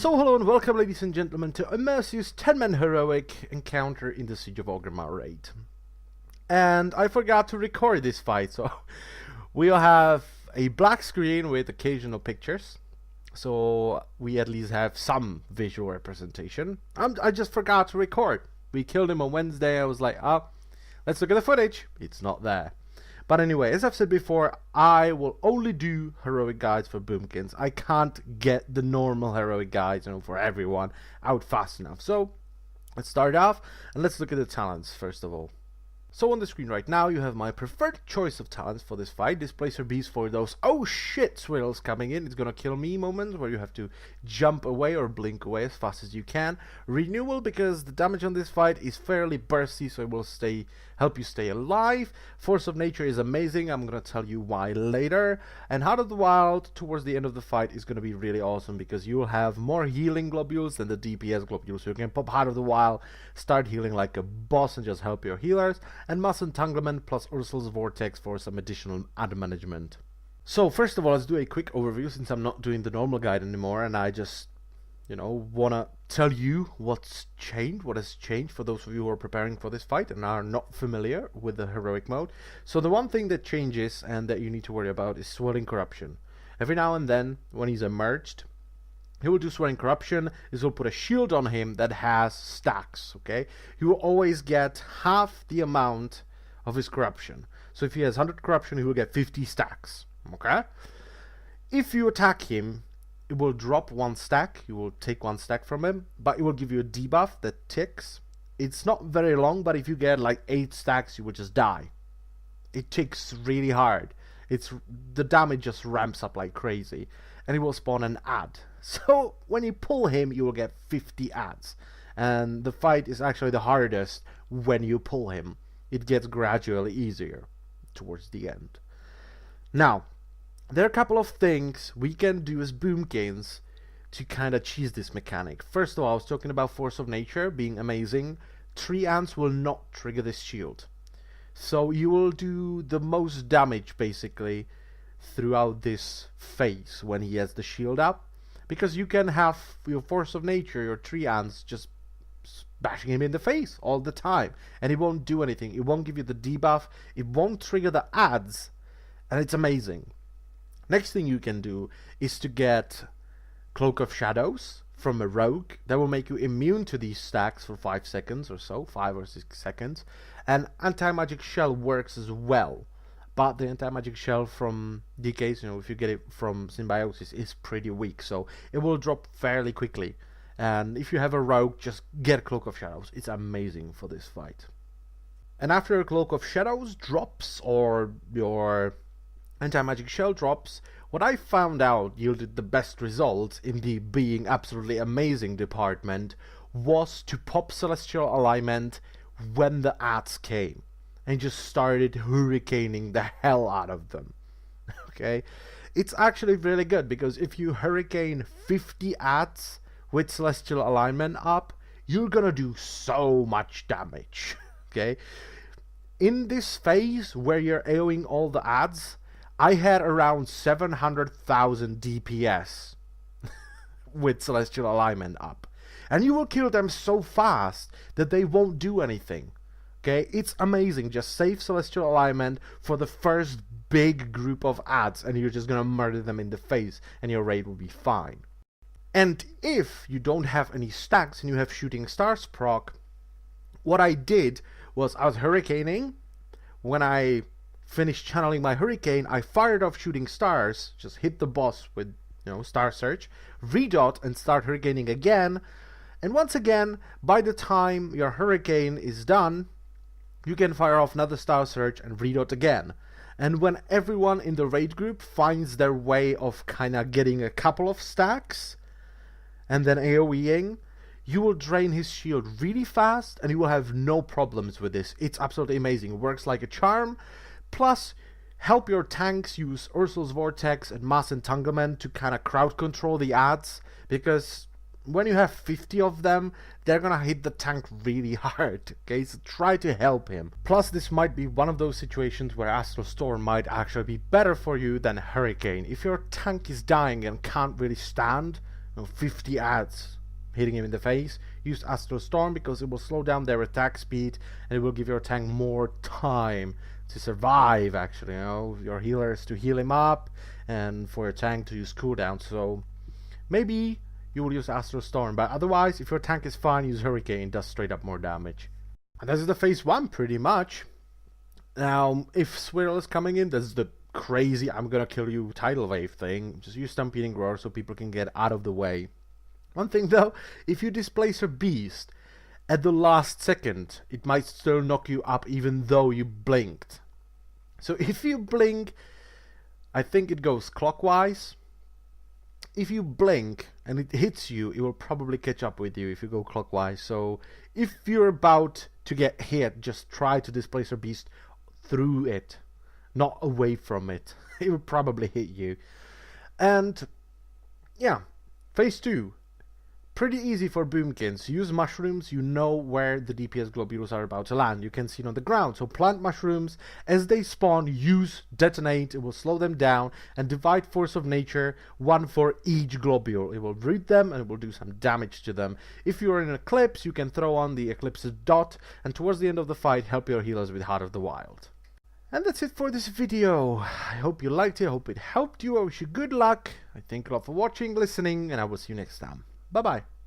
So hello and welcome, ladies and gentlemen, to Immerseus 10-man heroic encounter in the Siege of Orgrimmar raid. And I forgot to record this fight, so we'll have a black screen with occasional pictures, so we at least have some visual representation. I just forgot to record. We killed him on Wednesday. I was like, let's look at the footage. It's not there. But anyway, as I've said before, I will only do heroic guides for Boomkins. I can't get the normal heroic guides, for everyone out fast enough. So let's start off and let's look at the talents first of all. So on the screen right now you have my preferred choice of talents for this fight. Displacer Beast for those oh shit swirls coming in, it's gonna kill me moments where you have to jump away or blink away as fast as you can. Renewal, because the damage on this fight is fairly bursty, so it will help you stay alive. Force of Nature is amazing, I'm gonna tell you why later. And Heart of the Wild towards the end of the fight is gonna be really awesome because you will have more healing globules than the DPS globules, so you can pop Heart of the Wild, start healing like a boss and just help your healers. And Mass Entanglement plus Ursul's Vortex for some additional ad management. So first of all, let's do a quick overview since I'm not doing the normal guide anymore, and I just wanna tell you what's changed, what has changed for those of you who are preparing for this fight and are not familiar with the heroic mode. So the one thing that changes and that you need to worry about is Swelling Corruption. Every now and then when he's emerged, he will do Swelling Corruption. This will put a shield on him that has stacks, okay? He will always get half the amount of his corruption. So if he has 100 corruption, he will get 50 stacks, okay? If you attack him, it will drop one stack. You will take one stack from him, but it will give you a debuff that ticks. It's not very long, but if you get like 8 stacks, you will just die. It ticks really hard. The damage just ramps up like crazy, and it will spawn an ad. So when you pull him, you will get 50 ads, and the fight is actually the hardest when you pull him. It gets gradually easier towards the end. Now, there are a couple of things we can do as Boomkins to kind of cheese this mechanic. First of all, I was talking about Force of Nature being amazing. 3 ants will not trigger this shield, so you will do the most damage basically throughout this phase when he has the shield up. Because you can have your Force of Nature, your 3 ants, just bashing him in the face all the time. And it won't do anything. It won't give you the debuff. It won't trigger the ads. And it's amazing. Next thing you can do is to get Cloak of Shadows from a rogue. That will make you immune to these stacks for 5 seconds or so. 5 or 6 seconds. And Anti-Magic Shell works as well. But the Anti-Magic Shell from DKs, if you get it from Symbiosis, is pretty weak, so it will drop fairly quickly. And if you have a rogue, just get Cloak of Shadows. It's amazing for this fight. And after a Cloak of Shadows drops, or your Anti-Magic Shell drops, what I found out yielded the best results in the being absolutely amazing department was to pop Celestial Alignment when the ads came. And just started hurricaning the hell out of them. Okay, it's actually really good because if you hurricane 50 ads with Celestial Alignment up, you're gonna do so much damage. Okay, in this phase where you're AoEing all the ads, I had around 700,000 DPS with Celestial Alignment up, and you will kill them so fast that they won't do anything. Okay, it's amazing. Just save Celestial Alignment for the first big group of ads and you're just gonna murder them in the face and your raid will be fine. And if you don't have any stacks and you have Shooting Stars proc, what I did was I was hurricaning. When I finished channeling my hurricane, I fired off Shooting Stars, just hit the boss with Star Search, redot and start hurricaning again. And once again, by the time your hurricane is done, you can fire off another Star Search and redot again. And when everyone in the raid group finds their way of kind of getting a couple of stacks and then AoEing, you will drain his shield really fast and you will have no problems with this. It's absolutely amazing. It works like a charm. Plus, help your tanks use Ursul's Vortex and Mass Entanglement to kind of crowd control the ads, because when you have 50 of them, they're gonna hit the tank really hard, okay? So try to help him. Plus, this might be one of those situations where Astral Storm might actually be better for you than Hurricane. If your tank is dying and can't really stand 50 ads hitting him in the face, use Astral Storm because it will slow down their attack speed and it will give your tank more time to survive. Actually, your healers to heal him up and for your tank to use cooldown. So maybe you will use Astral Storm, but otherwise, if your tank is fine, use Hurricane. It does straight up more damage. And this is the phase 1 pretty much. Now, if Swirl is coming in, this is the crazy I'm gonna kill you tidal wave thing. Just use Stampeding Roar so people can get out of the way. One thing though, if you displace a beast at the last second, it might still knock you up even though you blinked. So if you blink, I think it goes clockwise. If you blink and it hits you, it will probably catch up with you if you go clockwise. So if you're about to get hit, just try to displace your beast through it, not away from it. It will probably hit you. And yeah, phase 2. Pretty easy for Boomkins. Use mushrooms, you know where the DPS globules are about to land. You can see it on the ground. So plant mushrooms. As they spawn, use detonate. It will slow them down. And divide force of nature, 1 for each globule. It will root them and it will do some damage to them. If you're in an eclipse, you can throw on the eclipse's dot. And towards the end of the fight, help your healers with Heart of the Wild. And that's it for this video. I hope you liked it. I hope it helped you. I wish you good luck. I thank you all for watching, listening, and I will see you next time. Bye-bye.